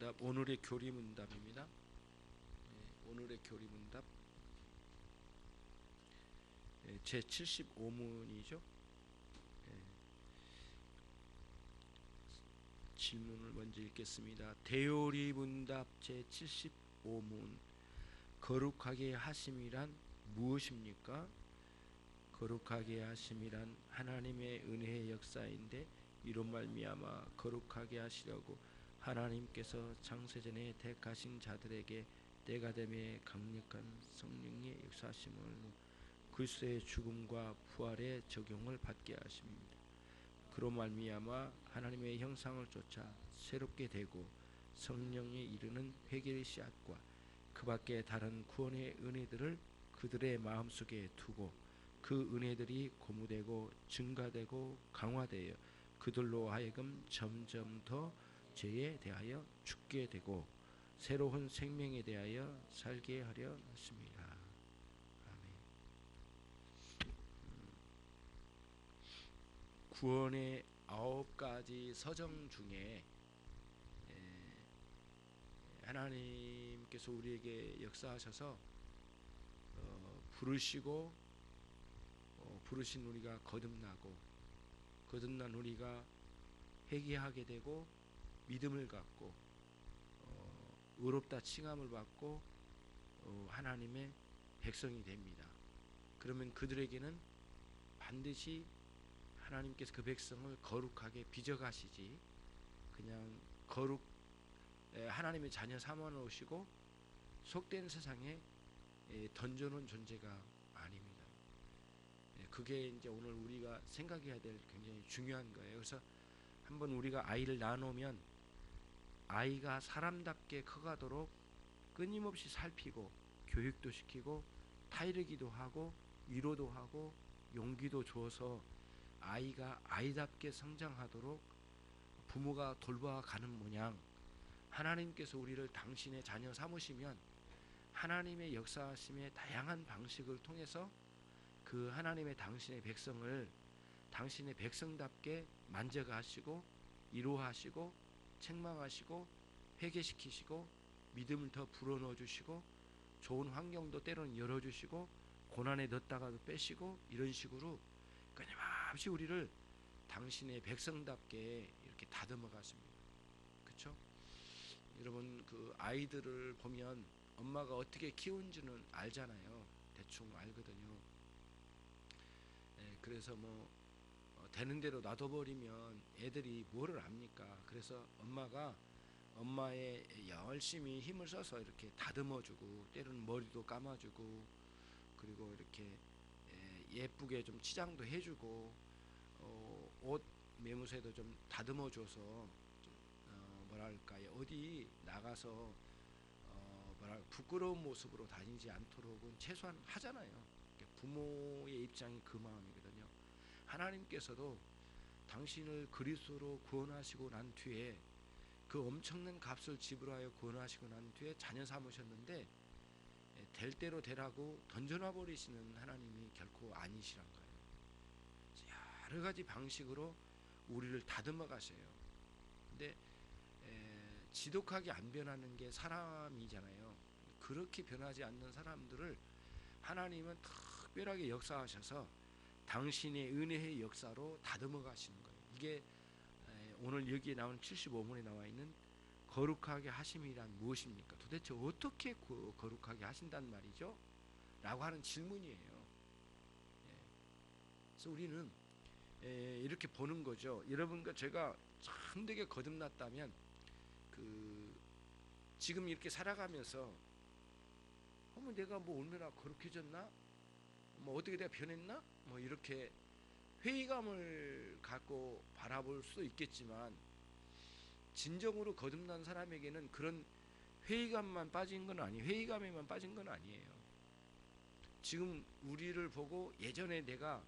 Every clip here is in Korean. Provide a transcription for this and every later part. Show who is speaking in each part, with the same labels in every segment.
Speaker 1: 문답, 오늘의 교리 문답입니다. 오늘의 교리 문답 제 75문이죠. 질문을 먼저 읽겠습니다. 대요리 문답 제 75문 거룩하게 하심이란 무엇입니까? 거룩하게 하심이란 하나님의 은혜의 역사인데 이로 말미암아 거룩하게 하시려고 하나님께서 창세전에 택하신 자들에게 때가 되매 강력한 성령의 역사하심을 그리스도의 죽음과 부활의 적용을 받게 하십니다. 그로 말미암아 하나님의 형상을 쫓아 새롭게 되고 성령에 이르는 회개의 씨앗과 그 밖에 다른 구원의 은혜들을 그들의 마음속에 두고 그 은혜들이 고무되고 증가되고 강화되어 그들로 하여금 점점 더 죄에 대하여 죽게 되고 새로운 생명에 대하여 살게 하려 하십니다. 아멘. 구원의 9가지 서정 중에 하나님께서 우리에게 역사하셔서 부르신 우리가 거듭나고 거듭난 우리가 회개하게 되고 믿음을 갖고 의롭다 칭함을 받고 하나님의 백성이 됩니다. 그러면 그들에게는 반드시 하나님께서 그 백성을 거룩하게 빚어가시지 그냥 하나님의 자녀 삼아 놓으시고 속된 세상에 던져놓은 존재가 아닙니다. 그게 이제 오늘 우리가 생각해야 될 굉장히 중요한 거예요. 그래서 한번 우리가 아이를 낳아놓으면 아이가 사람답게 커가도록 끊임없이 살피고 교육도 시키고 타이르기도 하고 위로도 하고 용기도 줘서 아이가 아이답게 성장하도록 부모가 돌봐가는 모양 하나님께서 우리를 당신의 자녀 삼으시면 하나님의 역사하심의 다양한 방식을 통해서 그 하나님의 당신의 백성을 당신의 백성답게 만져가시고 위로하시고 책망하시고 회개시키시고 믿음을 더 불어넣어 주시고 좋은 환경도 때로는 열어주시고 고난에 넣었다가도 빼시고 이런 식으로 끊임없이 우리를 당신의 백성답게 이렇게 다듬어 갔습니다. 그렇죠? 여러분 그 아이들을 보면 엄마가 어떻게 키운지는 알잖아요. 대충 알거든요. 그래서 되는 대로 놔둬버리면 애들이 뭐를 압니까? 그래서 엄마가 엄마의 열심히 힘을 써서 이렇게 다듬어주고 때로는 머리도 감아주고 그리고 이렇게 예쁘게 좀 치장도 해주고 옷 매무새도 좀 다듬어줘서 좀 뭐랄까요 어디 나가서 부끄러운 모습으로 다니지 않도록은 최소한 하잖아요. 부모의 입장이 그 마음이거든요. 하나님께서도 당신을 그리스도로 구원하시고 난 뒤에 그 엄청난 값을 지불하여 구원하시고 난 뒤에 자녀 삼으셨는데 될 대로 되라고 던져놔 버리시는 하나님이 결코 아니시란 거예요. 여러 가지 방식으로 우리를 다듬어 가셔요. 근데 지독하게 안 변하는 게 사람이잖아요. 그렇게 변하지 않는 사람들을 하나님은 특별하게 역사하셔서 당신의 은혜의 역사로 다듬어 가시는 거예요. 이게 오늘 여기에 나오는 75문에 나와 있는 거룩하게 하심이란 무엇입니까? 도대체 어떻게 거룩하게 하신단 말이죠? 라고 하는 질문이에요. 그래서 우리는 이렇게 보는 거죠. 여러분과 제가 참되게 거듭났다면 지금 이렇게 살아가면서 내가 얼마나 거룩해졌나? 어떻게 내가 변했나? 이렇게 회의감을 갖고 바라볼 수도 있겠지만 진정으로 거듭난 사람에게는 그런 회의감에만 빠진 건 아니에요. 지금 우리를 보고 예전에 내가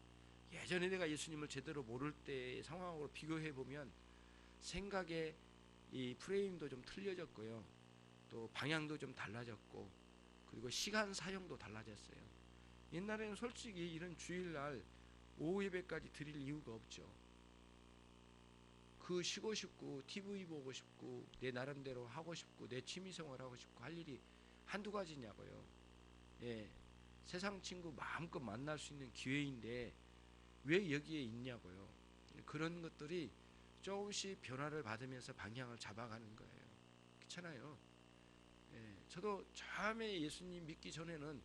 Speaker 1: 예수님을 제대로 모를 때의 상황으로 비교해 보면 생각의 이 프레임도 좀 틀려졌고요. 또 방향도 좀 달라졌고 그리고 시간 사용도 달라졌어요. 옛날에는 솔직히 이런 주일날 오후 예배까지 드릴 이유가 없죠. 그 쉬고 싶고 TV 보고 싶고 내 나름대로 하고 싶고 내 취미생활 하고 싶고 할 일이 한두 가지냐고요. 예, 세상 친구 마음껏 만날 수 있는 기회인데 왜 여기에 있냐고요. 그런 것들이 조금씩 변화를 받으면서 방향을 잡아가는 거예요. 그렇잖아요. 예, 저도 처음에 예수님 믿기 전에는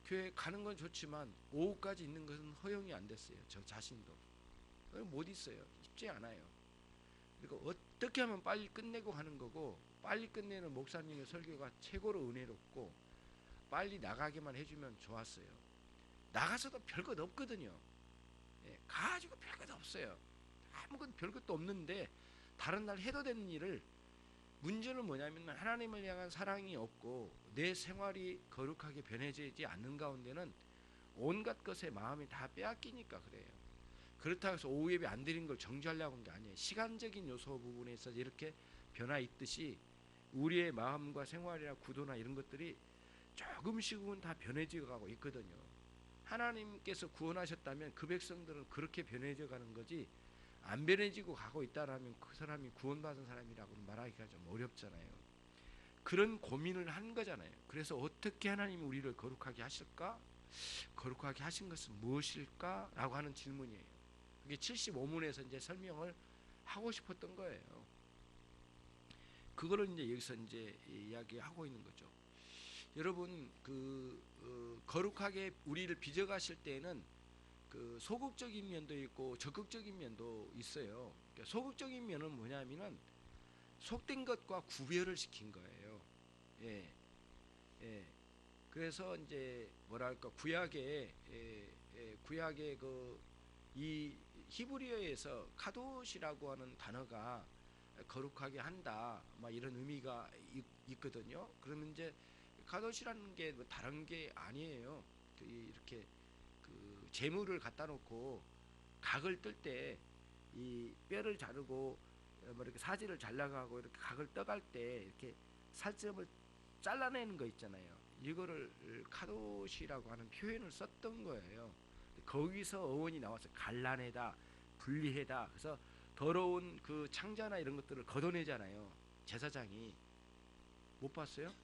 Speaker 1: 교회 가는 건 좋지만 오후까지 있는 것은 허용이 안 됐어요. 저 자신도 못 있어요. 쉽지 않아요. 그리고 어떻게 하면 빨리 끝내고 가는 거고, 빨리 끝내는 목사님의 설교가 최고로 은혜롭고 빨리 나가게만 해주면 좋았어요. 나가서도 별것 없거든요. 예, 가지고 별것 없어요. 아무것도 별것도 없는데 다른 날 해도 되는 일을, 문제는 뭐냐면 하나님을 향한 사랑이 없고 내 생활이 거룩하게 변해지지 않는 가운데는 온갖 것에 마음이 다 빼앗기니까 그래요. 그렇다고 해서 오후 예배 안 드린 걸 정죄하려고 한 게 아니에요. 시간적인 요소 부분에서 이렇게 변화 있듯이 우리의 마음과 생활이나 구도나 이런 것들이 조금씩은 다 변해져 가고 있거든요. 하나님께서 구원하셨다면 그 백성들은 그렇게 변해져 가는 거지, 안 변해지고 가고 있다라면 그 사람이 구원받은 사람이라고는 말하기가 좀 어렵잖아요. 그런 고민을 한 거잖아요. 그래서 어떻게 하나님이 우리를 거룩하게 하실까? 거룩하게 하신 것은 무엇일까? 라고 하는 질문이에요. 그게 75문에서 이제 설명을 하고 싶었던 거예요. 그거를 이제 여기서 이제 이야기하고 있는 거죠. 여러분, 거룩하게 우리를 빚어가실 때에는 그 소극적인 면도 있고 적극적인 면도 있어요. 그러니까 소극적인 면은 뭐냐면은 속된 것과 구별을 시킨 거예요. 예, 예. 그래서 이제 뭐랄까 구약의 그 이 히브리어에서 카도시라고 하는 단어가 거룩하게 한다, 막 이런 의미가 있거든요. 그러면 이제 카도시라는 게 뭐 다른 게 아니에요. 이렇게 그 재물을 갖다 놓고 각을 뜰 때 이 뼈를 자르고 뭐 이렇게 사지를 잘라가고 이렇게 각을 떠갈 때 이렇게 살점을 잘라내는 거 있잖아요. 이거를 카도시라고 하는 표현을 썼던 거예요. 거기서 어원이 나와서 갈라내다, 분리해다. 그래서 더러운 그 창자나 이런 것들을 걷어내잖아요. 제사장이. 못 봤어요?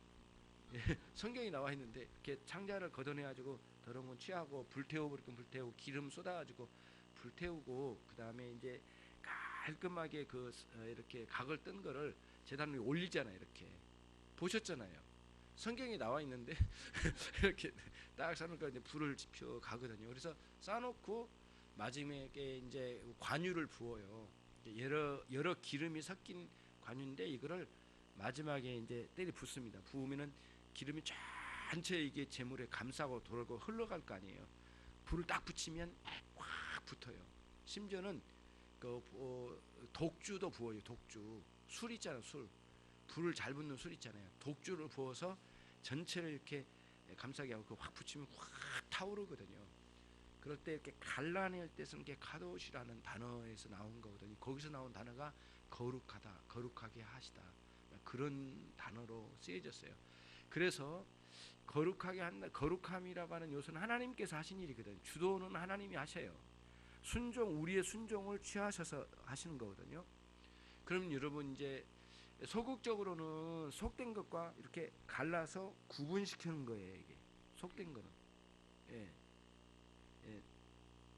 Speaker 1: 성경이 나와 있는데 이렇게 창자를 걷어내가지고 더러운 건 취하고 불태우고 기름 쏟아가지고 불태우고 그 다음에 이제 깔끔하게 이렇게 각을 뜬 거를 제단 위에 올리잖아요. 이렇게 보셨잖아요. 성경에 나와 있는데 이렇게 딱 쌓아놓고 이제 불을 지펴 가거든요. 그래서 쌓아놓고 마지막에 이제 관유를 부어요. 여러 기름이 섞인 관유인데 이거를 마지막에 이제 때리 붓습니다. 부으면은 기름이 전체 이게 재물에 감싸고 돌고 흘러갈 거 아니에요. 불을 딱 붙이면 확 붙어요. 심지어는 독주도 부어요. 독주. 술 있잖아요. 술. 불을 잘 붙는 술 있잖아요. 독주를 부어서 전체를 이렇게 감싸게 하고 확 붙이면 확 타오르거든요. 그럴 때 이렇게 갈라낼 때 쓰는 게 카도시라는 단어에서 나온 거거든요. 거기서 나온 단어가 거룩하다, 거룩하게 하시다, 그런 단어로 쓰여졌어요. 그래서 거룩하게 한다, 거룩함이라고 하는 요소는 하나님께서 하신 일이거든요. 주도는 하나님이 하셔요. 우리의 순종을 취하셔서 하시는 거거든요. 그럼 여러분 이제 소극적으로는 속된 것과 이렇게 갈라서 구분시키는 거예요. 이게 속된 거는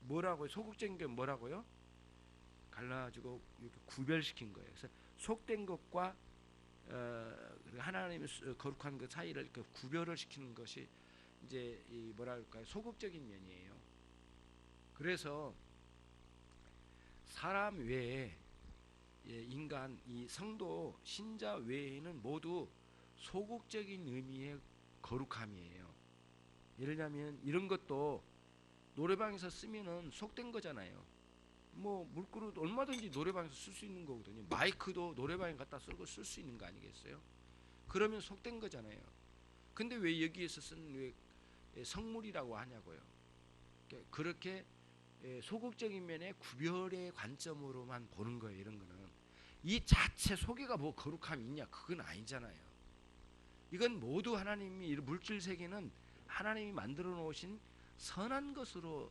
Speaker 1: 뭐라고요? 소극적인 게 뭐라고요? 갈라가지고 이렇게 구별시킨 거예요. 그래서 속된 것과 하나님의 거룩한 그 사이를 이렇게 구별을 시키는 것이 이제 이 뭐랄까요? 소극적인 면이에요. 그래서 사람 외에 인간, 이 성도, 신자 외에는 모두 소극적인 의미의 거룩함이에요. 예를 들면 이런 것도 노래방에서 쓰면은 속된 거잖아요. 뭐 물그릇 얼마든지 노래방에서 쓸 수 있는 거거든요. 마이크도 노래방에 갖다 쓸 수 있는 거 아니겠어요? 그러면 속된 거잖아요. 근데 왜 여기에서 쓴 왜 성물이라고 하냐고요. 그렇게 소극적인 면의 구별의 관점으로만 보는 거예요. 이런 거는 이 자체 속에가 뭐 거룩함이 있냐, 그건 아니잖아요. 이건 모두 하나님이, 물질 세계는 하나님이 만들어 놓으신 선한 것으로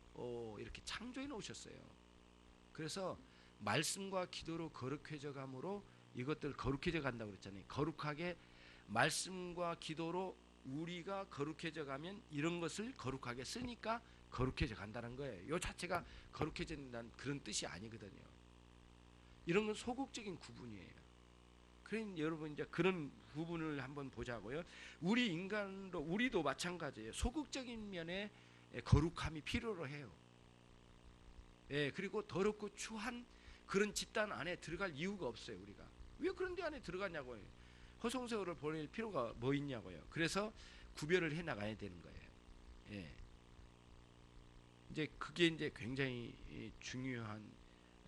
Speaker 1: 이렇게 창조해 놓으셨어요. 그래서 말씀과 기도로 거룩해져 감으로 이것들 거룩해져 간다고 그랬잖아요. 거룩하게 말씀과 기도로 우리가 거룩해져 가면 이런 것을 거룩하게 쓰니까 거룩해져 간다는 거예요. 이 자체가 거룩해진다는 그런 뜻이 아니거든요. 이런 건 소극적인 구분이에요. 그러니 여러분 이제 그런 부분을 한번 보자고요. 우리 인간도 우리도 마찬가지예요. 소극적인 면에 거룩함이 필요로 해요. 예, 그리고 더럽고 추한 그런 집단 안에 들어갈 이유가 없어요. 우리가 왜 그런 데 안에 들어가냐고요. 허송세월을 보낼 필요가 뭐 있냐고요. 그래서 구별을 해 나가야 되는 거예요. 예. 이제 그게 이제 굉장히 중요한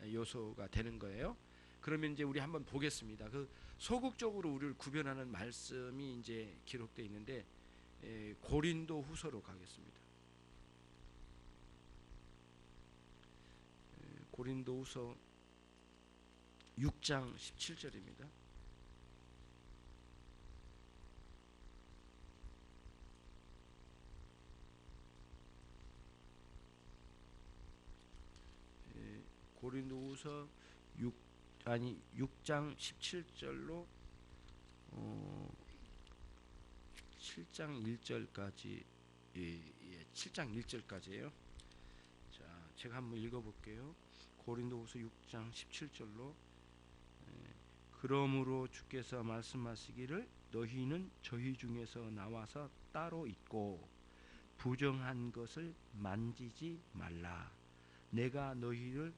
Speaker 1: 요소가 되는 거예요. 그러면 이제 우리 한번 보겠습니다. 그 소극적으로 우리를 구별하는 말씀이 이제 기록되어 있는데 고린도 후서로 가겠습니다. 고린도 후서 6장 17절입니다. 고린도후서 6장 17절로 7장 1절까지 7장 1절까지예요. 자, 제가 한번 읽어볼게요. 고린도후서 6장 17절로 그러므로 주께서 말씀하시기를 너희는 저희 중에서 나와서 따로 있고 부정한 것을 만지지 말라. 내가 너희를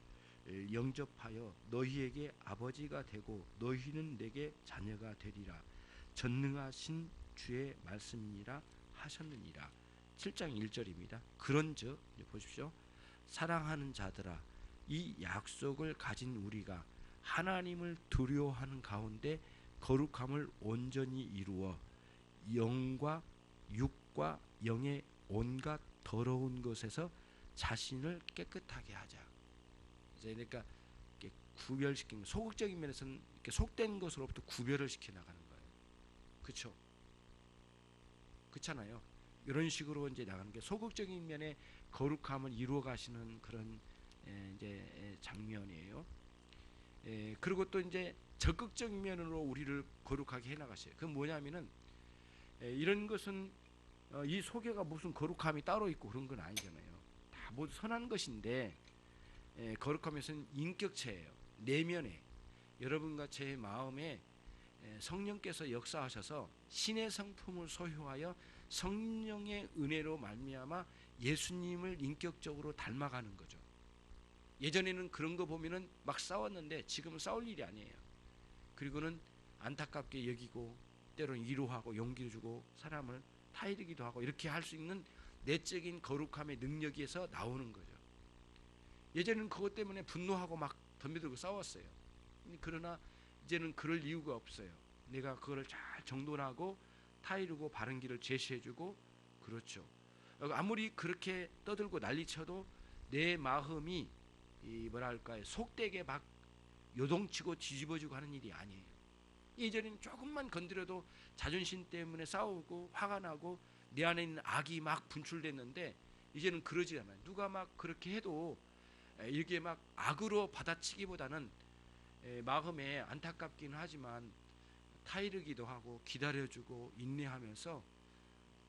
Speaker 1: 영접하여 너희에게 아버지가 되고 너희는 내게 자녀가 되리라. 전능하신 주의 말씀이니라 하셨느니라. 7장 1절입니다. 그런즉 보십시오. 사랑하는 자들아, 이 약속을 가진 우리가 하나님을 두려워하는 가운데 거룩함을 온전히 이루어 영과 육과 영의 온갖 더러운 것에서 자신을 깨끗하게 하자. 그러니까 구별시키는 소극적인 면에서는 이렇게 속된 것으로부터 구별을 시켜 나가는 거예요. 그렇죠? 그렇잖아요. 이런 식으로 이제 나가는 게 소극적인 면에 거룩함을 이루어 가시는 그런 이제 장면이에요. 그리고 또 이제 적극적인 면으로 우리를 거룩하게 해 나가셔요. 그건 뭐냐면은 이런 것은 이 소개가 무슨 거룩함이 따로 있고 그런 건 아니잖아요. 다 모두 선한 것인데 거룩함에서는 인격체예요. 내면에 여러분과 제 마음에 성령께서 역사하셔서 신의 성품을 소유하여 성령의 은혜로 말미암아 예수님을 인격적으로 닮아가는 거죠. 예전에는 그런 거 보면은 막 싸웠는데 지금은 싸울 일이 아니에요. 그리고는 안타깝게 여기고 때로는 위로하고 용기를 주고 사람을 타이르기도 하고 이렇게 할 수 있는 내적인 거룩함의 능력에서 나오는 거죠. 예전에는 그것 때문에 분노하고 막 덤벼들고 싸웠어요. 그러나 이제는 그럴 이유가 없어요. 내가 그거를 잘 정돈하고 타이르고 바른 길을 제시해주고 그렇죠. 아무리 그렇게 떠들고 난리쳐도 내 마음이 뭐랄까요 속되게 막 요동치고 뒤집어지고 하는 일이 아니에요. 예전에는 조금만 건드려도 자존심 때문에 싸우고 화가 나고 내 안에 있는 악이 막 분출됐는데 이제는 그러지 않아요. 누가 막 그렇게 해도 이게 막 악으로 받아치기보다는 마음에 안타깝기는 하지만 타이르기도 하고 기다려주고 인내하면서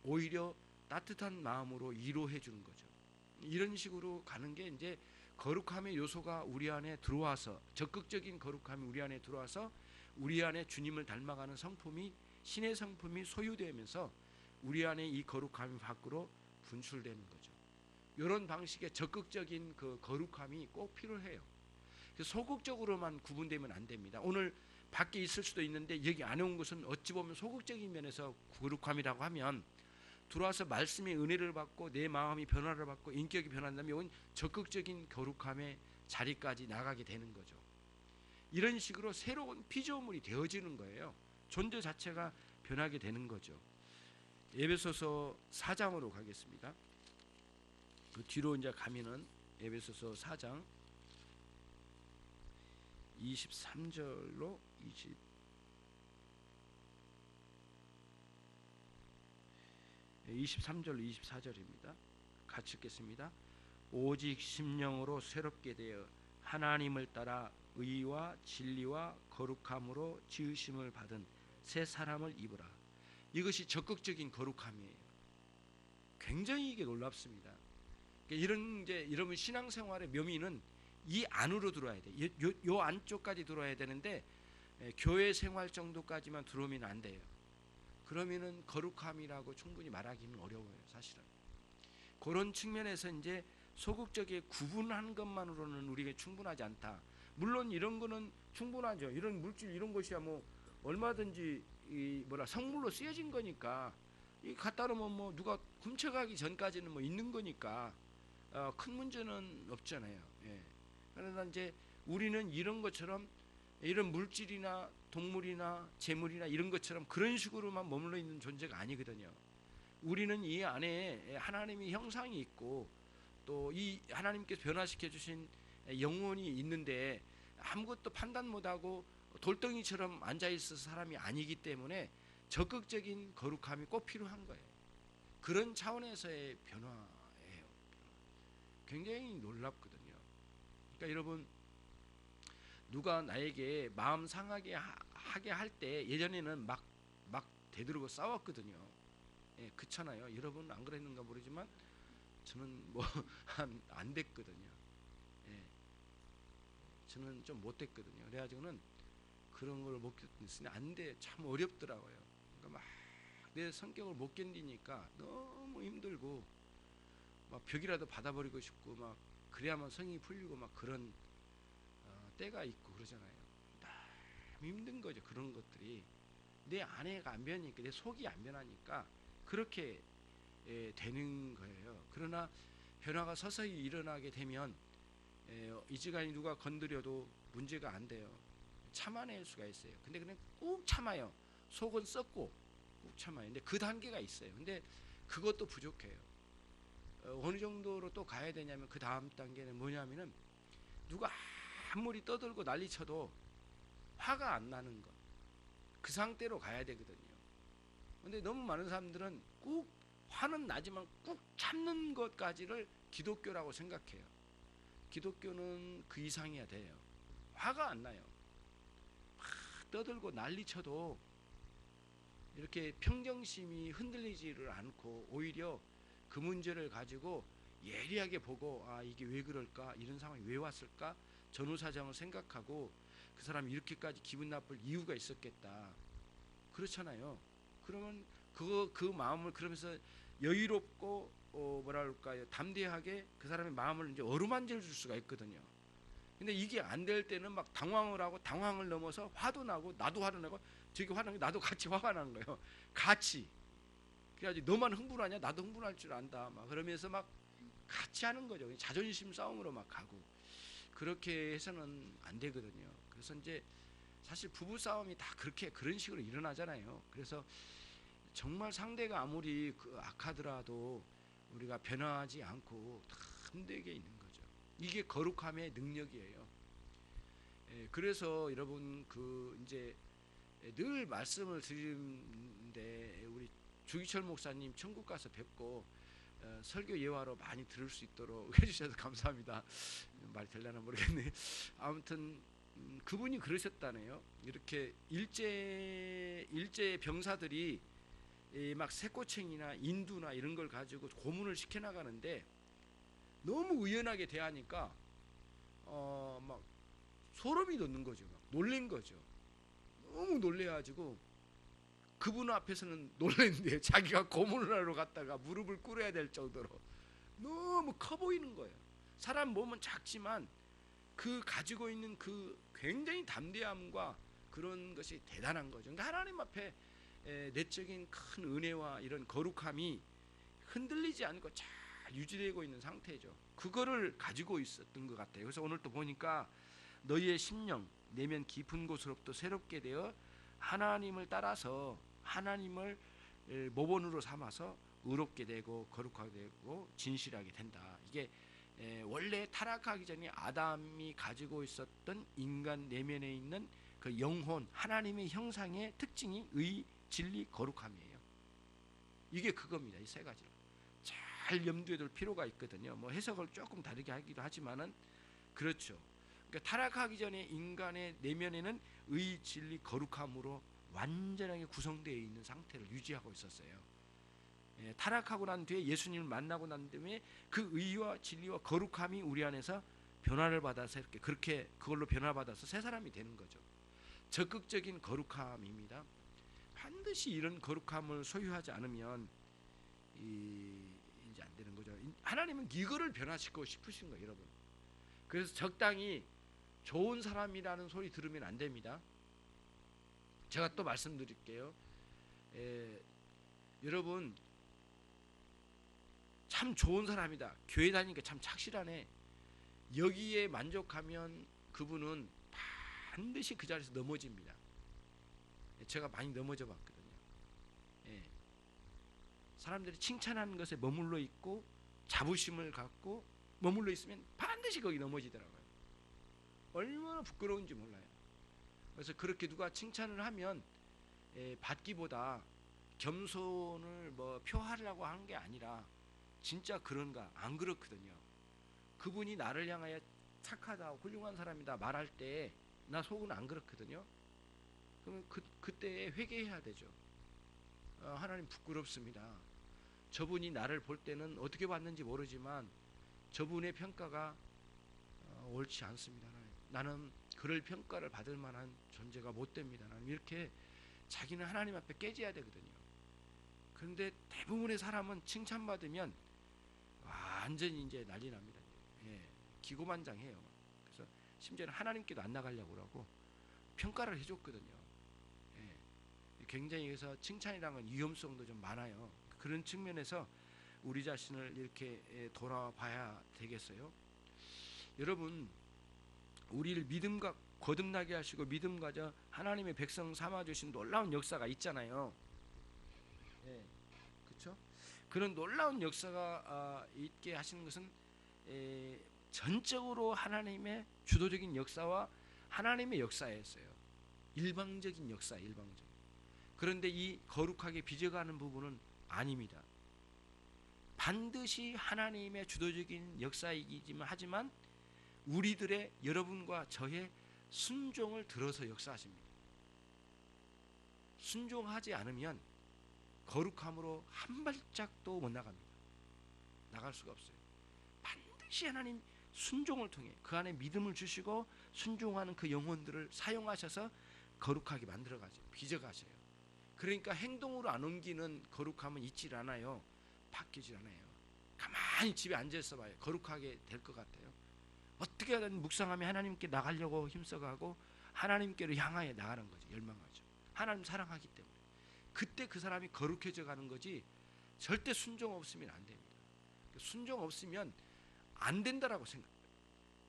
Speaker 1: 오히려 따뜻한 마음으로 위로해 주는 거죠. 이런 식으로 가는 게 이제 거룩함의 요소가 우리 안에 들어와서 적극적인 거룩함이 우리 안에 들어와서 우리 안에 주님을 닮아가는 성품이 신의 성품이 소유되면서 우리 안에 이 거룩함이 밖으로 분출되는 거죠. 이런 방식의 적극적인 그 거룩함이 꼭 필요해요. 소극적으로만 구분되면 안 됩니다. 오늘 밖에 있을 수도 있는데 여기 안에 온 것은 어찌 보면 소극적인 면에서 거룩함이라고 하면 들어와서 말씀의 은혜를 받고 내 마음이 변화를 받고 인격이 변한다면 이건 적극적인 거룩함의 자리까지 나가게 되는 거죠. 이런 식으로 새로운 피조물이 되어지는 거예요. 존재 자체가 변하게 되는 거죠. 에베소서 4장으로 가겠습니다. 그 뒤로 이제 가면은 에베소서 4장 23절로 23절로 24절입니다. 같이 읽겠습니다. 오직 심령으로 새롭게 되어 하나님을 따라 의와 진리와 거룩함으로 지으심을 받은 새 사람을 입으라. 이것이 적극적인 거룩함이에요. 굉장히 이게 놀랍습니다. 이런 이제 이러면 신앙생활의 묘미는 이 안으로 들어와야 돼. 요 안쪽까지 들어와야 되는데 교회 생활 정도까지만 들어오면 안 돼요. 그러면은 거룩함이라고 충분히 말하기는 어려워요, 사실은. 그런 측면에서 이제 소극적인 구분하는 것만으로는 우리가 충분하지 않다. 물론 이런 거는 충분하죠. 이런 물질 이런 것이야 뭐 얼마든지 이 성물로 쓰여진 거니까 이 갖다 놓으면 뭐 누가 훔쳐가기 전까지는 뭐 있는 거니까 큰 문제는 없잖아요. 예. 그러나 이제 우리는 이런 것처럼 이런 물질이나 동물이나 재물이나 이런 것처럼 그런 식으로만 머물러 있는 존재가 아니거든요. 우리는 이 안에 하나님의 형상이 있고 또 이 하나님께서 변화시켜 주신 영혼이 있는데 아무것도 판단 못하고 돌덩이처럼 앉아 있을 사람이 아니기 때문에 적극적인 거룩함이 꼭 필요한 거예요. 그런 차원에서의 변화예요. 굉장히 놀랍거든요. 그러니까 여러분, 누가 나에게 마음 상하게 하게 할 때 예전에는 막 대들고 싸웠거든요. 예, 그렇잖아요. 여러분 안 그랬는가 모르지만 저는 뭐 안 됐거든요. 예, 저는 좀 못 됐거든요. 그래가지고는 그런 걸 못 견디니 안 돼. 참 어렵더라고요. 그러니까 막 내 성격을 못 견디니까 너무 힘들고 막 벽이라도 받아버리고 싶고 막 그래야만 성이 풀리고 막 그런 때가 있고 그러잖아요. 너무 힘든 거죠. 그런 것들이 내 안에가 안 변하니까 내 속이 안 변하니까 그렇게 되는 거예요. 그러나 변화가 서서히 일어나게 되면 이지간히 누가 건드려도 문제가 안 돼요. 참아낼 수가 있어요. 근데 그냥 꾹 참아요. 속은 썩고 꾹 참아요. 근데 그 단계가 있어요. 근데 그것도 부족해요. 어느 정도로 또 가야 되냐면 그 다음 단계는 뭐냐면은 누가 아무리 떠들고 난리쳐도 화가 안 나는 것. 그 상태로 가야 되거든요. 근데 너무 많은 사람들은 꾹 화는 나지만 꾹 참는 것까지를 기독교라고 생각해요. 기독교는 그 이상이어야 돼요. 화가 안 나요. 막 떠들고 난리쳐도 이렇게 평정심이 흔들리지를 않고 오히려 그 문제를 가지고 예리하게 보고 이게 왜 그럴까? 이런 상황이 왜 왔을까? 전후사정을 생각하고 그 사람이 이렇게까지 기분 나쁠 이유가 있었겠다. 그렇잖아요. 그러면 그 마음을 그러면서 여유롭고 뭐랄까요? 담대하게 그 사람의 마음을 이제 어루만질 줄 수가 있거든요. 근데 이게 안 될 때는 막 당황을 하고 당황을 넘어서 화도 나고 나도 화도 나고 저기 화나는 게 나도 같이 화가 나는 거예요. 같이. 그래야지 너만 흥분하냐? 나도 흥분할 줄 안다. 막 그러면서 막 같이 하는 거죠. 자존심 싸움으로 막 가고 그렇게 해서는 안 되거든요. 그래서 이제 사실 부부 싸움이 다 그렇게 그런 식으로 일어나잖아요. 그래서 정말 상대가 아무리 악하더라도 우리가 변화하지 않고 다 힘들게 있는 거죠. 이게 거룩함의 능력이에요. 그래서 여러분 이제 늘 말씀을 드리는데 우리 주기철 목사님 천국 가서 뵙고 설교 예화로 많이 들을 수 있도록 해주셔서 감사합니다. 말이 되려나 모르겠네. 아무튼 그분이 그러셨다네요. 이렇게 일제 병사들이 막 새꼬챙이나 인두나 이런 걸 가지고 고문을 시켜나가는데 너무 의연하게 대하니까 막 소름이 돋는 거죠. 막 놀란 거죠. 너무 놀래가지고 그분 앞에서는 놀랐는데 자기가 고문을 하러 갔다가 무릎을 꿇어야 될 정도로 너무 커 보이는 거예요. 사람 몸은 작지만 그 가지고 있는 그 굉장히 담대함과 그런 것이 대단한 거죠. 그러니까 하나님 앞에 내적인 큰 은혜와 이런 거룩함이 흔들리지 않고 잘 유지되고 있는 상태죠. 그거를 가지고 있었던 것 같아요. 그래서 오늘 또 보니까 너희의 심령 내면 깊은 곳으로부터 새롭게 되어 하나님을 따라서 하나님을 모본으로 삼아서 의롭게 되고 거룩하게 되고 진실하게 된다. 이게 원래 타락하기 전에 아담이 가지고 있었던 인간 내면에 있는 그 영혼 하나님의 형상의 특징이 의, 진리, 거룩함이에요. 이게 그겁니다. 이 세 가지를 잘 염두에 둘 필요가 있거든요. 뭐 해석을 조금 다르게 하기도 하지만은 그렇죠. 그러니까 타락하기 전에 인간의 내면에는 의, 진리, 거룩함으로 완전하게 구성되어 있는 상태를 유지하고 있었어요. 예, 타락하고 난 뒤에 예수님을 만나고 난 다음에 그 의와 진리와 거룩함이 우리 안에서 변화를 받아서 이렇게 그렇게 그걸로 변화받아서 새 사람이 되는 거죠. 적극적인 거룩함입니다. 반드시 이런 거룩함을 소유하지 않으면 이제 안 되는 거죠. 하나님은 이거를 변화시키고 싶으신 거예요, 여러분. 그래서 적당히 좋은 사람이라는 소리 들으면 안 됩니다. 제가 또 말씀드릴게요. 여러분 참 좋은 사람이다. 교회 다니니까 참 착실하네. 여기에 만족하면 그분은 반드시 그 자리에서 넘어집니다. 제가 많이 넘어져 봤거든요. 예. 사람들이 칭찬하는 것에 머물러 있고 자부심을 갖고 머물러 있으면 반드시 거기 넘어지더라고요. 얼마나 부끄러운지 몰라요. 그래서 그렇게 누가 칭찬을 하면 받기보다 겸손을 뭐 표하려고 하는 게 아니라 진짜 그런가 안 그렇거든요. 그분이 나를 향하여 착하다 훌륭한 사람이다 말할 때 나 속은 안 그렇거든요. 그러면 그때 회개해야 되죠. 하나님 부끄럽습니다. 저분이 나를 볼 때는 어떻게 봤는지 모르지만 저분의 평가가 옳지 않습니다. 나는 그럴 평가를 받을 만한 존재가 못 됩니다. 나는 이렇게 자기는 하나님 앞에 깨져야 되거든요. 그런데 대부분의 사람은 칭찬받으면 완전히 이제 난리 납니다. 예, 기고만장해요. 그래서 심지어는 하나님께도 안 나가려고 그러고 평가를 해줬거든요. 예, 굉장히 그래서 칭찬이라는 건 위험성도 좀 많아요. 그런 측면에서 우리 자신을 이렇게 돌아봐야 되겠어요. 여러분, 우리를 믿음과 거듭나게 하시고 믿음 가져 하나님의 백성 삼아 주신 놀라운 역사가 있잖아요. 예, 그렇죠? 그런 놀라운 역사가 있게 하시는 것은 전적으로 하나님의 주도적인 역사와 하나님의 역사였어요. 일방적인 역사, 일방적. 그런데 이 거룩하게 빚어가는 부분은 아닙니다. 반드시 하나님의 주도적인 역사이기지만 하지만 우리들의 여러분과 저의 순종을 들어서 역사하십니다. 순종하지 않으면 거룩함으로 한 발짝도 못 나갑니다. 나갈 수가 없어요. 반드시 하나님 순종을 통해 그 안에 믿음을 주시고 순종하는 그 영혼들을 사용하셔서 거룩하게 만들어가죠. 빚어가셔요. 그러니까 행동으로 안 옮기는 거룩함은 있질 않아요. 바뀌질 않아요. 가만히 집에 앉아있어 봐요. 거룩하게 될 것 같아요. 어떻게 하든 묵상하며 하나님께 나가려고 힘써가고 하나님께로 향하여 나가는 거죠. 열망하죠. 하나님 사랑하기 때문에. 그때 그 사람이 거룩해져 가는 거지 절대 순종 없으면 안 됩니다. 순종 없으면 안 된다라고 생각해요.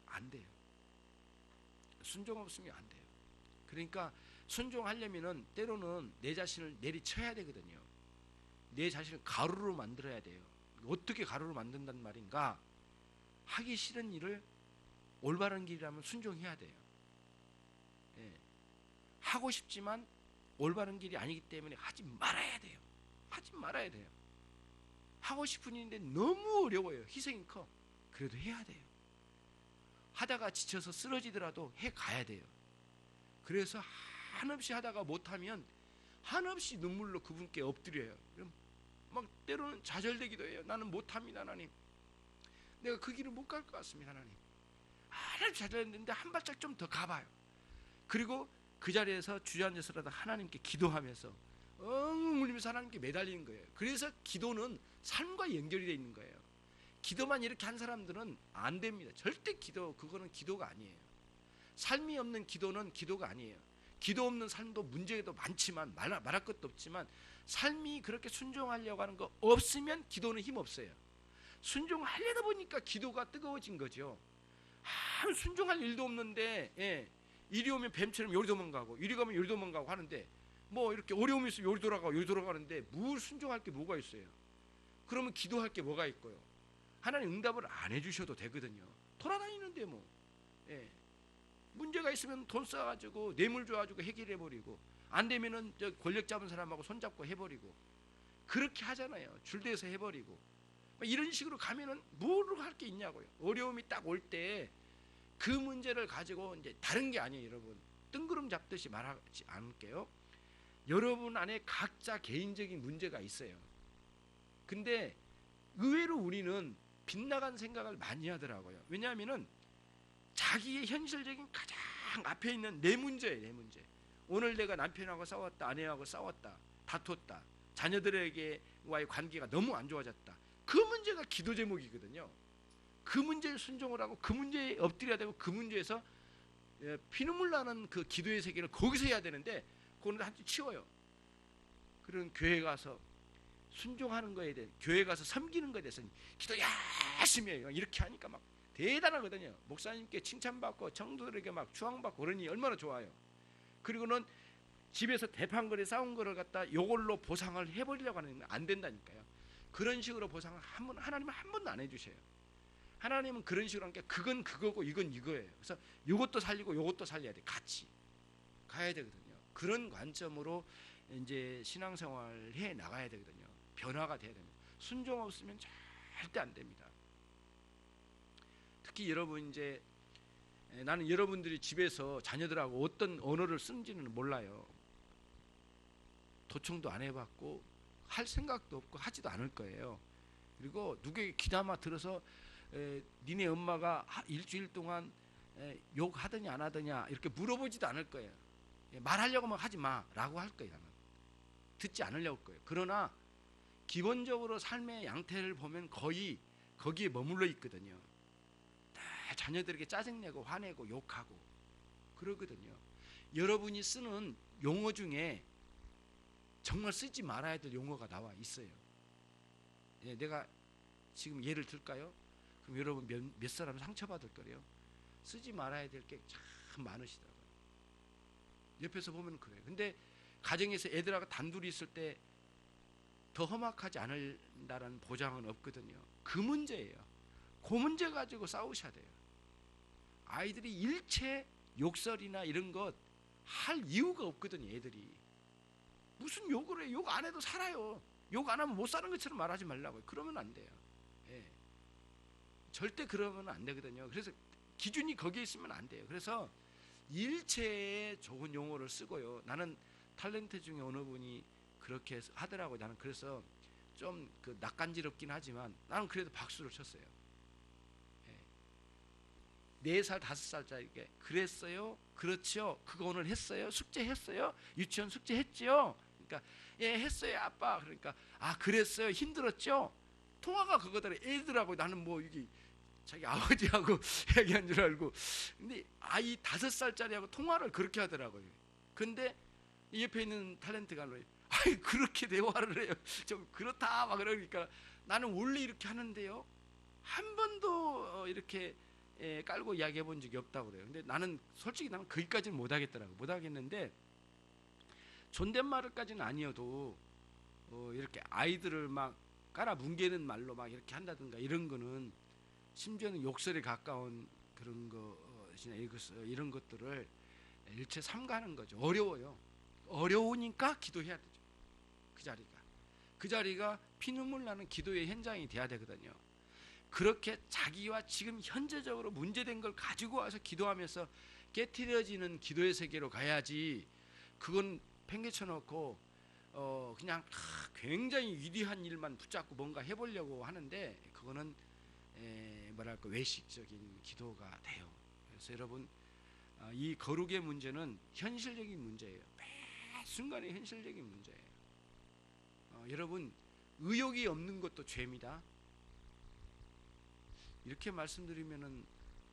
Speaker 1: 안 돼요. 순종 없으면 안 돼요. 그러니까 순종하려면은 때로는 내 자신을 내리쳐야 되거든요. 내 자신을 가루로 만들어야 돼요. 어떻게 가루로 만든단 말인가? 하기 싫은 일을 올바른 길이라면 순종해야 돼요. 예. 하고 싶지만 올바른 길이 아니기 때문에 하지 말아야 돼요. 하지 말아야 돼요. 하고 싶은 일인데 너무 어려워요. 희생이 커. 그래도 해야 돼요. 하다가 지쳐서 쓰러지더라도 해 가야 돼요. 그래서 한없이 하다가 못하면 한없이 눈물로 그분께 엎드려요. 막 때로는 좌절되기도 해요. 나는 못합니다, 하나님. 내가 그 길을 못 갈 것 같습니다, 하나님. 하나님 좌절했는데 한 발짝 좀 더 가봐요. 그리고 그 자리에서 주저앉아서라도 하나님께 기도하면서 엉 울면서 하나님께 매달리는 거예요. 그래서 기도는 삶과 연결이 되어 있는 거예요. 기도만 이렇게 한 사람들은 안 됩니다. 절대 그거는 기도가 아니에요. 삶이 없는 기도는 기도가 아니에요. 기도 없는 삶도 문제도 많지만 말할 것도 없지만 삶이 그렇게 순종하려고 하는 거 없으면 기도는 힘 없어요. 순종하려다 보니까 기도가 뜨거워진 거죠. 순종할 일도 없는데 이리 오면 뱀처럼 요리 도망가고 이리 가면 요리 도망가고 하는데 뭐 이렇게 어려움이 있으면 요리 돌아가는데 뭘 순종할 게 뭐가 있어요. 그러면 기도할 게 뭐가 있고요. 하나님 응답을 안 해주셔도 되거든요. 돌아다니는데 뭐 문제가 있으면 돈 써가지고 뇌물 줘가지고 해결해버리고 안 되면은 저 권력 잡은 사람하고 손잡고 해버리고 그렇게 하잖아요. 줄대서 해버리고 이런 식으로 가면은 뭘 할 게 있냐고요. 어려움이 딱 올 때 그 문제를 가지고 이제 다른 게 아니에요, 여러분. 뜬구름 잡듯이 말하지 않을게요. 여러분 안에 각자 개인적인 문제가 있어요. 근데 의외로 우리는 빗나간 생각을 많이 하더라고요. 왜냐하면은 자기의 현실적인 가장 앞에 있는 내 문제예요, 내 문제. 오늘 내가 남편하고 싸웠다, 아내하고 싸웠다, 다퉜다, 자녀들에게와의 관계가 너무 안 좋아졌다. 그 문제가 기도 제목이거든요. 그 문제에 순종을 하고 그 문제에 엎드려야 되고 그 문제에서 피눈물 나는 그 기도의 세계를 거기서 해야 되는데 그거는 한쪽 치워요. 그런 교회 가서 순종하는 거에 대해, 교회 가서 섬기는 거에 대해서 기도 열심히 해요. 이렇게 하니까 막 대단하거든요. 목사님께 칭찬받고 청도들에게 막 추앙받고 그러니 얼마나 좋아요. 그리고는 집에서 대판거리 싸운 거를 갖다 요걸로 보상을 해버리려고 하는 안 된다니까요. 그런 식으로 보상을 하나님은 한 번도 안 해주셔요. 하나님은 그런 식으로 하니까 그건 그거고 이건 이거예요. 그래서 이것도 살리고 이것도 살려야 돼. 같이 가야 되거든요. 그런 관점으로 이제 신앙생활 해 나가야 되거든요. 변화가 돼야 됩니다. 순종 없으면 절대 안 됩니다. 특히 여러분 이제 나는 여러분들이 집에서 자녀들하고 어떤 언어를 쓰는지는 몰라요. 도청도 안 해봤고 할 생각도 없고 하지도 않을 거예요. 그리고 누구에게 귀담아 들어서 니네 엄마가 일주일 동안 욕하더냐 안 하더냐 이렇게 물어보지도 않을 거예요. 말하려고 하면 하지 마라고 할 거예요. 나는 듣지 않으려고 할 거예요. 그러나 기본적으로 삶의 양태를 보면 거의 거기에 머물러 있거든요. 다 자녀들에게 짜증내고 화내고 욕하고 그러거든요. 여러분이 쓰는 용어 중에 정말 쓰지 말아야 될 용어가 나와 있어요. 내가 지금 예를 들까요? 그럼 여러분 몇 사람 상처받을 거래요. 쓰지 말아야 될 게 참 많으시더라고요. 옆에서 보면 그래요. 근데 가정에서 애들하고 단둘이 있을 때 더 험악하지 않는다는 보장은 없거든요. 그 문제예요. 그 문제 가지고 싸우셔야 돼요. 아이들이 일체 욕설이나 이런 것 할 이유가 없거든요. 애들이 무슨 욕을 해? 욕 안 해도 살아요. 욕 안 하면 못 사는 것처럼 말하지 말라고요. 그러면 안 돼요. 예. 절대 그러면 안 되거든요. 그래서 기준이 거기에 있으면 안 돼요. 그래서 일체의 좋은 용어를 쓰고요. 나는 탤런트 중에 어느 분이 그렇게 하더라고요. 나는 그래서 좀 그 낯간지럽긴 하지만 나는 그래도 박수를 쳤어요. 4살 5살짜리에게 그랬어요? 그렇죠? 그거 오늘 했어요? 숙제했어요? 유치원 숙제했죠? 그러니까 예 했어요 아빠. 그러니까 아 그랬어요? 힘들었죠? 통화가 그거더라. 애들하고 나는 뭐 이게 자기 아버지하고 얘기한 줄 알고 근데 아이 5살짜리하고 통화를 그렇게 하더라고요. 근데 옆에 있는 탤런트가 아이 그렇게 대화를 해요. 좀 그렇다 막 그러니까 나는 원래 이렇게 하는데요. 한 번도 이렇게 깔고 이야기해 본 적이 없다고 그래요. 근데 나는 솔직히 나는 거기까지는 못 하겠더라고. 못 하겠는데 존댓말까지는 아니어도 이렇게 아이들을 막 깔아 뭉개는 말로 막 이렇게 한다든가 이런 거는 심지어는 욕설에 가까운 그런 것이나 이런 것들을 일체 삼가하는 거죠. 어려워요. 어려우니까 기도해야 되죠. 그 자리가 피눈물 나는 기도의 현장이 돼야 되거든요. 그렇게 자기와 지금 현재적으로 문제된 걸 가지고 와서 기도하면서 깨트려지는 기도의 세계로 가야지. 그건 팽개쳐 놓고 그냥 굉장히 위대한 일만 붙잡고 뭔가 해보려고 하는데 그거는 뭐랄까 외식적인 기도가 돼요. 그래서 여러분 이 거룩의 문제는 현실적인 문제예요. 매 순간에 현실적인 문제예요. 여러분 의욕이 없는 것도 죄입니다. 이렇게 말씀드리면은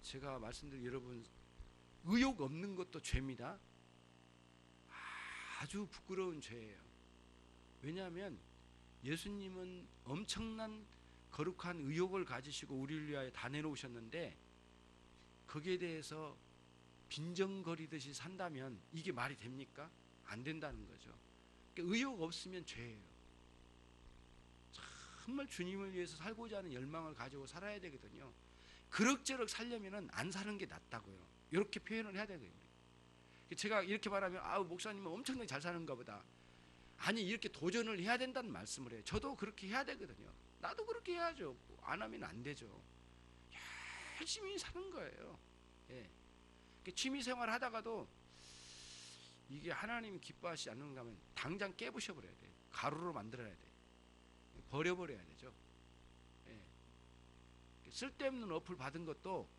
Speaker 1: 제가 말씀드린 여러분 의욕 없는 것도 죄입니다. 아주 부끄러운 죄예요. 왜냐하면 예수님은 엄청난 거룩한 의욕을 가지시고 우리를 위하여 다 내놓으셨는데 거기에 대해서 빈정거리듯이 산다면 이게 말이 됩니까? 안 된다는 거죠. 그러니까 의욕 없으면 죄예요. 정말 주님을 위해서 살고자 하는 열망을 가지고 살아야 되거든요. 그럭저럭 살려면은 안 사는 게 낫다고요. 이렇게 표현을 해야 되거든요. 제가 이렇게 말하면 아우 목사님은 엄청나게 잘 사는가 보다. 아니 이렇게 도전을 해야 된다는 말씀을 해요. 저도 그렇게 해야 되거든요. 나도 그렇게 해야죠. 안 하면 안 되죠. 열심히 사는 거예요. 예. 취미 생활 하다가도 이게 하나님 기뻐하시지 않는가 하면 당장 깨부셔 버려야 돼. 가루로 만들어야 돼. 버려버려야 되죠. 예. 쓸데없는 어플 받은 것도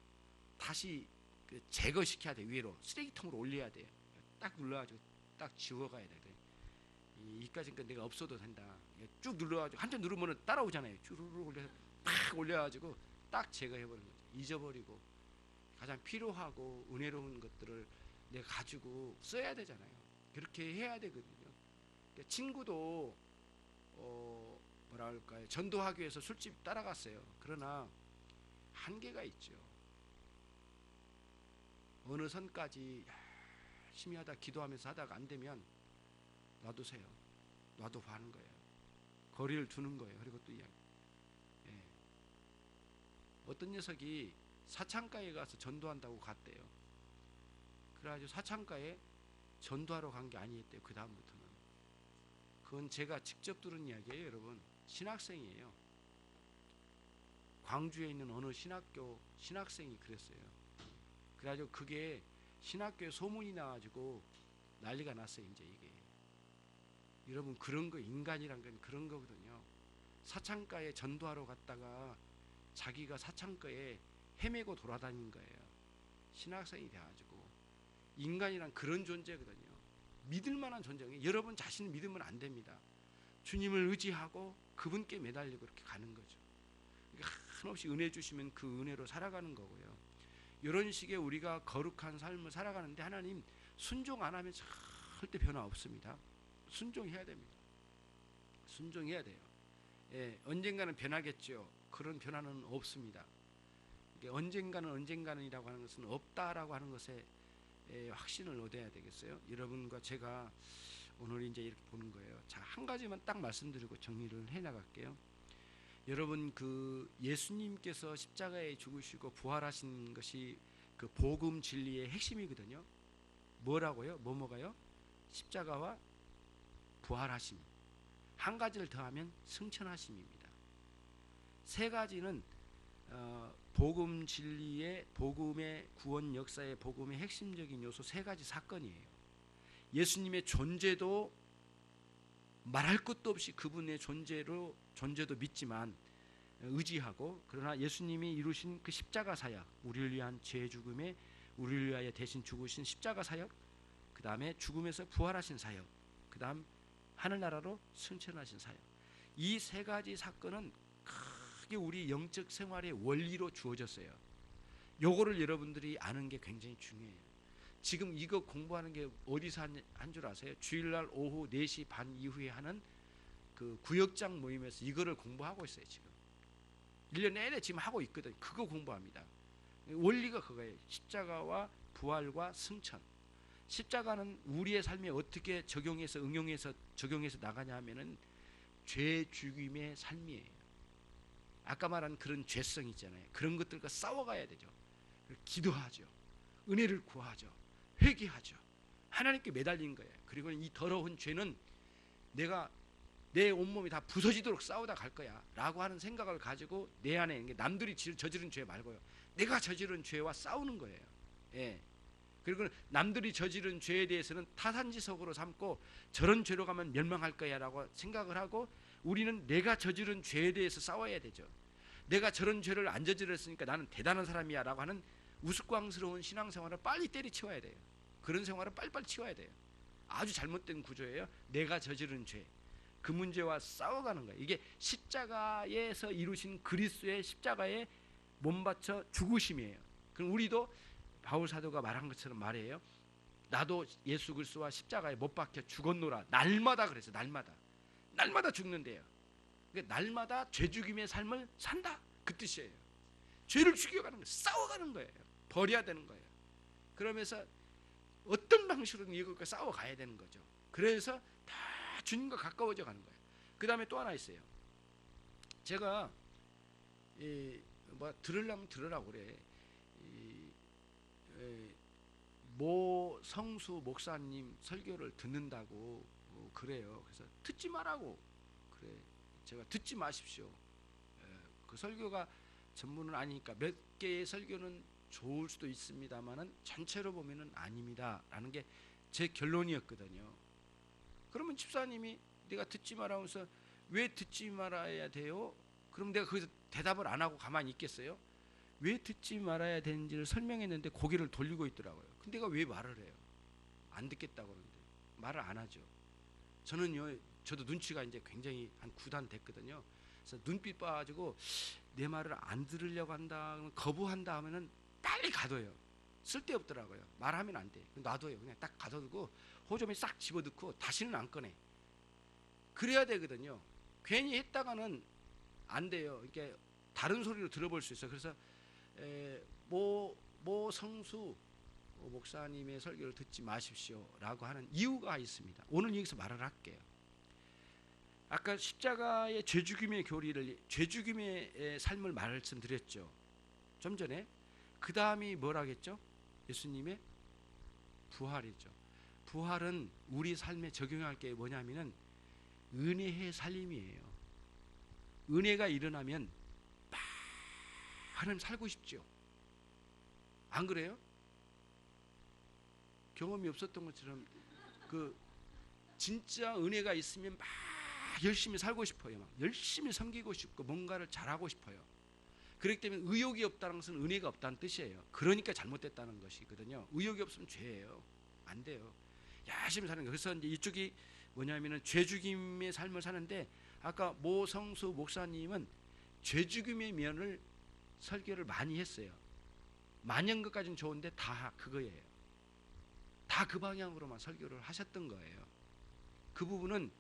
Speaker 1: 다시 제거시켜야 돼. 위로 쓰레기통으로 올려야 돼. 딱 눌러가지고 딱 지워가야 돼. 이까지니까 내가 없어도 된다. 쭉 눌러가지고 한참 누르면 따라오잖아요. 쭈르르 올려서 팍 올려가지고 딱 제거해버리는 거죠. 잊어버리고 가장 필요하고 은혜로운 것들을 내가 가지고 써야 되잖아요. 그렇게 해야 되거든요. 친구도 뭐라 할까요? 전도하기 위해서 술집 따라갔어요. 그러나 한계가 있죠. 어느 선까지 열심히 하다 기도하면서 하다가 안 되면 놔두세요. 놔둬 하는 거예요. 거리를 두는 거예요. 그리고 또 이야기. 예. 어떤 녀석이 사창가에 가서 전도한다고 갔대요. 그래가지고 사창가에 전도하러 간 게 아니었대요. 그 다음부터는. 그건 제가 직접 들은 이야기예요. 여러분. 신학생이에요. 광주에 있는 어느 신학교 신학생이 그랬어요. 그래가지고 그게 신학교에 소문이 나가지고 난리가 났어요. 이제 이게. 여러분 그런 거 인간이란 건 그런 거거든요. 사창가에 전도하러 갔다가 자기가 사창가에 헤매고 돌아다닌 거예요. 신학생이 돼가지고. 인간이란 그런 존재거든요. 믿을 만한 존재예요. 여러분 자신을 믿으면 안 됩니다. 주님을 의지하고 그분께 매달리고 그렇게 가는 거죠. 한없이 은혜 주시면 그 은혜로 살아가는 거고요. 이런 식의 우리가 거룩한 삶을 살아가는데 하나님 순종 안 하면 절대 변화 없습니다. 순종해야 됩니다. 순종해야 돼요. 예, 언젠가는 변하겠죠. 그런 변화는 없습니다. 언젠가는이라고 하는 것은 없다라고 하는 것에 확신을 얻어야 되겠어요. 여러분과 제가 오늘 이제 이렇게 보는 거예요. 자, 한 가지만 딱 말씀드리고 정리를 해 나갈게요. 여러분 그 예수님께서 십자가에 죽으시고 부활하신 것이 그 복음 진리의 핵심이거든요. 뭐라고요? 뭐가요? 십자가와 부활하심. 한 가지를 더하면 승천하심입니다. 세 가지는 복음 진리의 복음의 구원 역사의 복음의 핵심적인 요소 세 가지 사건이에요. 예수님의 존재도 말할 것도 없이 그분의 존재도 믿지만 의지하고, 그러나 예수님이 이루신 그 십자가 사역, 우리를 위한 죄 죽음에 우리를 위하여 대신 죽으신 십자가 사역, 그 다음에 죽음에서 부활하신 사역, 그 다음 하늘나라로 승천하신 사역. 이 세 가지 사건은 크게 우리 영적 생활의 원리로 주어졌어요. 요거를 여러분들이 아는 게 굉장히 중요해요. 지금 이거 공부하는 게 어디서 한 줄 아세요? 주일날 오후 4시 반 이후에 하는 그 구역장 모임에서 이거를 공부하고 있어요. 지금 1년 내내 지금 하고 있거든요. 그거 공부합니다. 원리가 그거예요. 십자가와 부활과 승천. 십자가는 우리의 삶에 어떻게 응용해서 나가냐 하면은 죄 죽임의 삶이에요. 아까 말한 그런 죄성 있잖아요. 그런 것들과 싸워가야 되죠. 기도하죠. 은혜를 구하죠. 회개하죠. 하나님께 매달린 거예요. 그리고 이 더러운 죄는 내 온몸이 다 부서지도록 싸우다 갈 거야 라고 하는 생각을 가지고 내 안에 남들이 저지른 죄 말고요, 내가 저지른 죄와 싸우는 거예요. 예. 그리고 남들이 저지른 죄에 대해서는 타산지석으로 삼고 저런 죄로 가면 멸망할 거야 라고 생각을 하고, 우리는 내가 저지른 죄에 대해서 싸워야 되죠. 내가 저런 죄를 안 저질렀으니까 나는 대단한 사람이야 라고 하는 우스꽝스러운 신앙생활을 빨리 때려치워야 돼요. 그런 생활을 빨리빨리 치워야 돼요. 아주 잘못된 구조예요. 내가 저지른 죄, 그 문제와 싸워가는 거예요. 이게 십자가에서 이루신 그리스도의 십자가에 몸바쳐 죽으심이에요. 그럼 우리도 바울 사도가 말한 것처럼 말이에요. 나도 예수 그리스도와 십자가에 못 박혀 죽었노라. 날마다 그래서 날마다 죽는데요. 그러니까 날마다 죄 죽임의 삶을 산다, 그 뜻이에요. 죄를 죽여가는 거예요. 싸워가는 거예요. 버려야 되는 거예요. 그러면서 어떤 방식으로든 이것과 싸워가야 되는 거죠. 그래서 다 주님과 가까워져 가는 거예요. 그 다음에 또 하나 있어요. 제가 들으려면 들으라고 그래. 모 성수 목사님 설교를 듣는다고 그래요. 그래서 듣지 말라고 그래. 제가 듣지 마십시오. 그 설교가 전부는 아니니까 몇 개의 설교는 좋을 수도 있습니다만은 전체로 보면은 아닙니다라는 게 제 결론이었거든요. 그러면 집사님이 내가 듣지 말라면서 왜 듣지 말아야 돼요? 그럼 내가 거기서 대답을 안 하고 가만히 있겠어요? 왜 듣지 말아야 되는지를 설명했는데 고개를 돌리고 있더라고요. 근데 내가 왜 말을 해요? 안 듣겠다고 그러는데 말을 안 하죠. 저는요, 저도 눈치가 이제 굉장히 한 9단 됐거든요. 그래서 눈빛 봐가지고 내 말을 안 들으려고 한다, 거부한다 하면은 빨리 가둬요. 쓸데없더라고요. 말하면 안 돼. 놔둬요. 그냥 딱 가둬두고 호점에 싹 집어넣고 다시는 안 꺼내. 그래야 되거든요. 괜히 했다가는 안 돼요. 이렇게 다른 소리로 들어볼 수 있어요. 그래서 모 성수 목사님의 설교를 듣지 마십시오라고 하는 이유가 있습니다. 오늘 여기서 말을 할게요. 아까 십자가의 죄죽임의 교리를, 죄죽임의 삶을 말씀드렸죠. 좀 전에. 그 다음이 뭐라겠죠? 예수님의 부활이죠. 부활은 우리 삶에 적용할 게 뭐냐면은 은혜의 살림이에요. 은혜가 일어나면 하나님 살고 싶죠. 안 그래요? 경험이 없었던 것처럼 그 진짜 은혜가 있으면 막 열심히 살고 싶어요. 막 열심히 섬기고 싶고 뭔가를 잘하고 싶어요. 그렇기 때문에 의욕이 없다는 것은 은혜가 없다는 뜻이에요. 그러니까 잘못됐다는 것이거든요. 의욕이 없으면 죄예요. 안 돼요. 열심히 사는 거예요. 그래서 이제 이쪽이 뭐냐면은 죄죽임의 삶을 사는데, 아까 모성수 목사님은 죄죽임의 면을 설교를 많이 했어요. 많은 것까지는 좋은데 다 그거예요. 다 그 방향으로만 설교를 하셨던 거예요. 그분은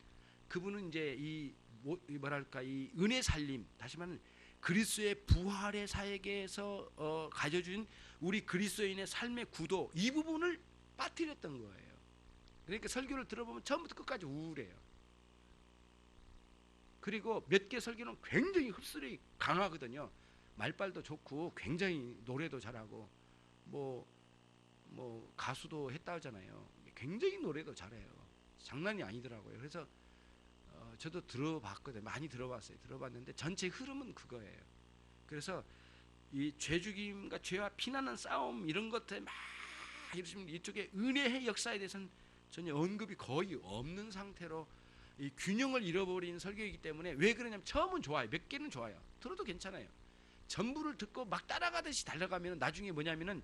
Speaker 1: 이제 이 뭐랄까, 이 은혜 살림, 다시 말하면 그리스도의 부활의 사역에서 가져준 우리 그리스도인의 삶의 구도, 이 부분을 빠뜨렸던 거예요. 그러니까 설교를 들어보면 처음부터 끝까지 우울해요. 그리고 몇 개 설교는 굉장히 흡수력이 강하거든요. 말빨도 좋고 굉장히 노래도 잘하고 뭐 가수도 했다 하잖아요. 굉장히 노래도 잘해요. 장난이 아니더라고요. 그래서 저도 들어봤거든요. 많이 들어봤어요. 들어봤는데 전체 흐름은 그거예요. 그래서 이 죄죽임과 죄와 피나는 싸움 이런 것들에 막 이쪽에 은혜의 역사에 대해서는 전혀 언급이 거의 없는 상태로 이 균형을 잃어버린 설교이기 때문에, 왜 그러냐면 처음은 좋아요. 몇 개는 좋아요. 들어도 괜찮아요. 전부를 듣고 막 따라가듯이 달려가면 나중에 뭐냐면은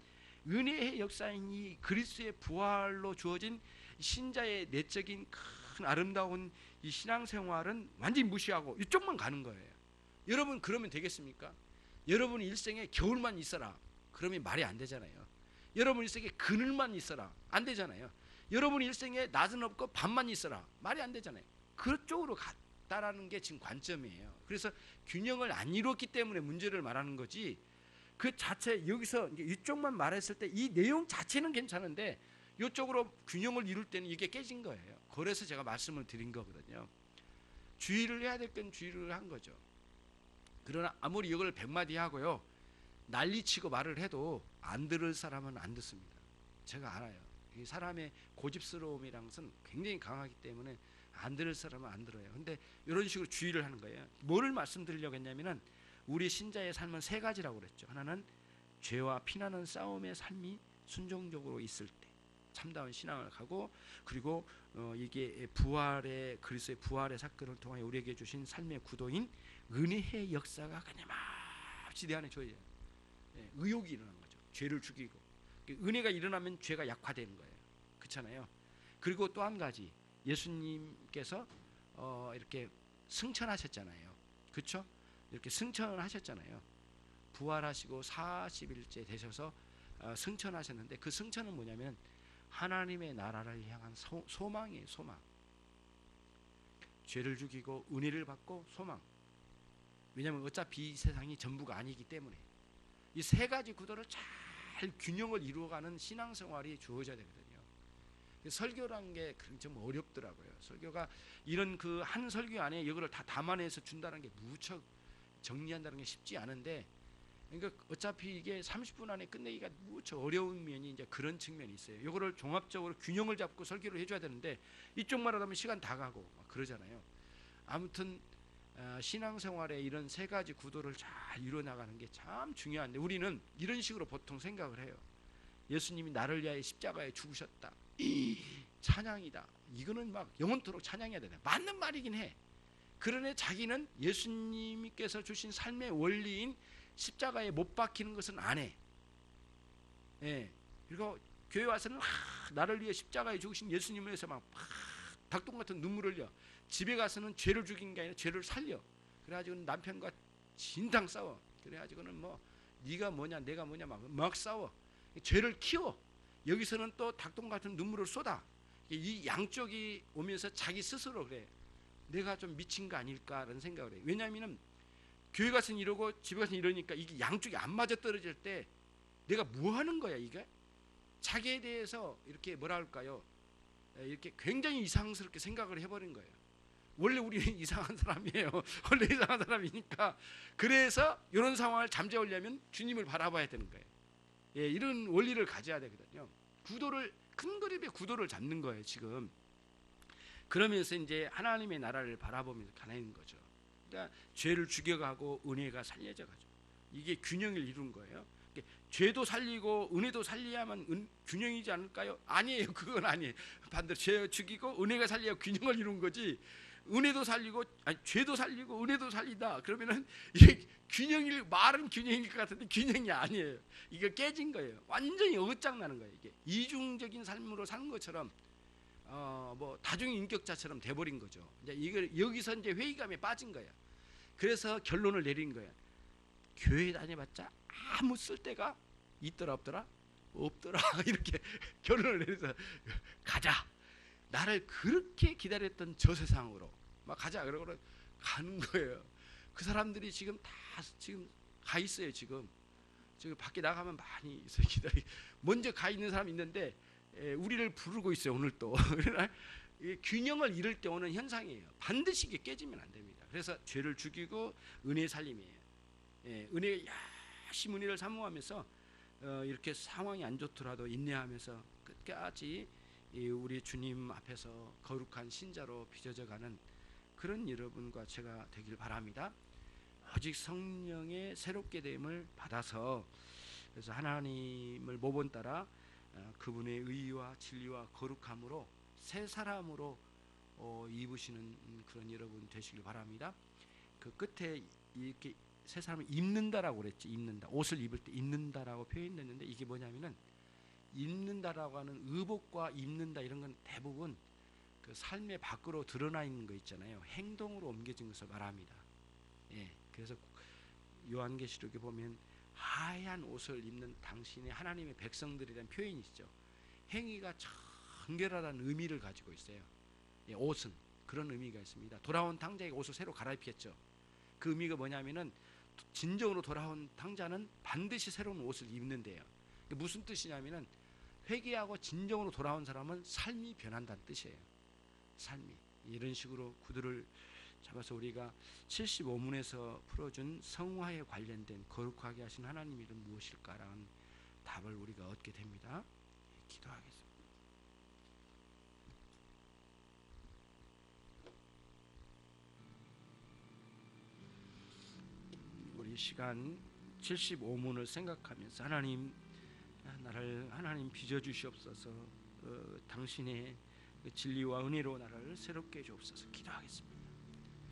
Speaker 1: 은혜의 역사인 이 그리스도의 부활로 주어진 신자의 내적인 큰 아름다운 이 신앙생활은 완전히 무시하고 이쪽만 가는 거예요. 여러분 그러면 되겠습니까? 여러분 일생에 겨울만 있어라 그러면 말이 안 되잖아요. 여러분 일생에 그늘만 있어라 안 되잖아요. 여러분 일생에 낮은 없고 밤만 있어라 말이 안 되잖아요. 그쪽으로 갔다라는 게 지금 관점이에요. 그래서 균형을 안 이뤘기 때문에 문제를 말하는 거지, 그 자체 여기서 이쪽만 말했을 때 이 내용 자체는 괜찮은데 이쪽으로 균형을 이룰 때는 이게 깨진 거예요. 그래서 제가 말씀을 드린 거거든요. 주의를 해야 될 건 주의를 한 거죠. 그러나 아무리 이걸 100마디 하고요 난리치고 말을 해도 안 들을 사람은 안 듣습니다. 제가 알아요. 이 사람의 고집스러움이란 것은 굉장히 강하기 때문에 안 들을 사람은 안 들어요. 근데 이런 식으로 주의를 하는 거예요. 뭐를 말씀드리려고 했냐면은 우리 신자의 삶은 세 가지라고 그랬죠. 하나는 죄와 피나는 싸움의 삶이 순종적으로 있을 때 참다운 신앙을 가고, 그리고 이게 부활의 그리스도의 부활의 사건을 통해 우리에게 주신 삶의 구도인 은혜의 역사가 끊임없이 내 안에 조여져요. 의욕이 일어나는 거죠. 죄를 죽이고 은혜가 일어나면 죄가 약화되는 거예요. 그렇잖아요. 그리고 또 한 가지, 예수님께서 이렇게 승천하셨잖아요. 그렇죠? 이렇게 승천을 하셨잖아요. 부활하시고 40일째 되셔서 승천하셨는데, 그 승천은 뭐냐면 하나님의 나라를 향한 소망이에요. 소망. 죄를 죽이고 은혜를 받고 소망. 왜냐하면 어차피 이 세상이 전부가 아니기 때문에 이 세 가지 구도를 잘 균형을 이루어가는 신앙생활이 주어져야 되거든요. 설교란 게 좀 어렵더라고요. 설교가 이런 그 한 설교 안에 이거를 다 담아내서 준다는 게 무척 정리한다는 게 쉽지 않은데, 그러니까 어차피 이게 30분 안에 끝내기가 무척 어려운 면이 이제 그런 측면이 있어요. 이거를 종합적으로 균형을 잡고 설교를 해줘야 되는데 이쪽만 하다 보면 시간 다 가고 막 그러잖아요. 아무튼 신앙생활에 이런 세 가지 구도를 잘 이루어나가는 게 참 중요한데 우리는 이런 식으로 보통 생각을 해요. 예수님이 나를 위하여 십자가에 죽으셨다. 찬양이다. 이거는 막 영원토록 찬양해야 되네. 맞는 말이긴 해. 그러나 자기는 예수님께서 주신 삶의 원리인 십자가에 못 박히는 것은 안 해. 예. 그리고 교회 와서는 나를 위해 십자가에 죽으신 예수님을 위해서 막 닭똥 같은 눈물을 흘려. 집에 가서는 죄를 죽인 게 아니라 죄를 살려. 그래가지고 남편과 진당 싸워. 그래가지고는 뭐 네가 뭐냐 내가 뭐냐 막 싸워. 죄를 키워. 여기서는 또 닭똥 같은 눈물을 쏟아. 이 양쪽이 오면서 자기 스스로 그래. 내가 좀 미친 거 아닐까라는 생각을 해. 왜냐하면 교회 가서는 이러고 집에 가서는 이러니까 이게 양쪽이 안 맞아 떨어질 때 내가 뭐 하는 거야 이게? 자기에 대해서 이렇게 뭐라 할까요? 이렇게 굉장히 이상스럽게 생각을 해버린 거예요. 원래 우리는 이상한 사람이에요. 원래 이상한 사람이니까. 그래서 이런 상황을 잠재우려면 주님을 바라봐야 되는 거예요. 예, 이런 원리를 가져야 되거든요. 구도를 큰 그림의 구도를 잡는 거예요 지금. 그러면서 이제 하나님의 나라를 바라보면서 가는 거죠. 그러니까 죄를 죽여가고 은혜가 살려져 가죠. 이게 균형을 이룬 거예요. 죄도 살리고 은혜도 살려야만 균형이지 않을까요? 아니에요. 그건 아니에요. 반대로 죄 죽이고 은혜가 살려야 균형을 이룬 거지. 은혜도 살리고 죄도 살리고 은혜도 살리다. 그러면은 이게 균형일 말은 균형일 것 같은데 균형이 아니에요. 이게 깨진 거예요. 완전히 어긋장나는 거예요. 이게 이중적인 삶으로 사는 것처럼 뭐 다중인격자처럼 돼버린 거죠. 이제 이걸 여기서 이제 회의감에 빠진 거야. 그래서 결론을 내린 거야. 교회 다녀봤자 아무 쓸데가 있더라 없더라? 없더라. 이렇게 결론을 내려서 가자. 나를 그렇게 기다렸던 저 세상으로 막 가자. 그러고 가는 거예요. 그 사람들이 지금 다 지금 가 있어요. 지금 밖에 나가면 많이 있어요. 먼저 가 있는 사람 있는데 우리를 부르고 있어요. 오늘 또 균형을 잃을 때 오는 현상이에요. 반드시 이게 깨지면 안 됩니다. 그래서 죄를 죽이고 은혜 살림이에요. 은혜 열심히 은혜를 사모하면서 이렇게 상황이 안 좋더라도 인내하면서 끝까지 우리 주님 앞에서 거룩한 신자로 빚어져가는 그런 여러분과 제가 되길 바랍니다. 오직 성령의 새롭게 됨을 받아서 그래서 하나님을 모본 따라 그분의 의와 진리와 거룩함으로 새 사람으로 입으시는 그런 여러분 되시길 바랍니다. 그 끝에 이렇게 새 사람을 입는다라고 그랬지. 입는다. 옷을 입을 때 입는다라고 표현했는데 이게 뭐냐면은 입는다라고 하는 의복과 입는다 이런 건 대부분 그 삶의 밖으로 드러나 있는 거 있잖아요. 행동으로 옮겨진 것을 말합니다. 예. 그래서 요한계시록에 보면 하얀 옷을 입는 당신의 하나님의 백성들이라는 표현이 있죠. 행위가 정결하다는 의미를 가지고 있어요. 예, 옷은 그런 의미가 있습니다. 돌아온 탕자에게 옷을 새로 갈아입혔죠. 그 의미가 뭐냐면은 진정으로 돌아온 탕자는 반드시 새로운 옷을 입는데요. 무슨 뜻이냐면은 회개하고 진정으로 돌아온 사람은 삶이 변한다는 뜻이에요. 삶이 이런 식으로 구두를 잡아서 우리가 75문에서 풀어준 성화에 관련된 거룩하게 하신 하나님 이름 무엇일까라는 답을 우리가 얻게 됩니다. 기도하겠습니다. 우리 시간 75문을 생각하면서 하나님 나를 하나님 빚어주시옵소서. 당신의 진리와 은혜로 나를 새롭게 해주옵소서. 기도하겠습니다.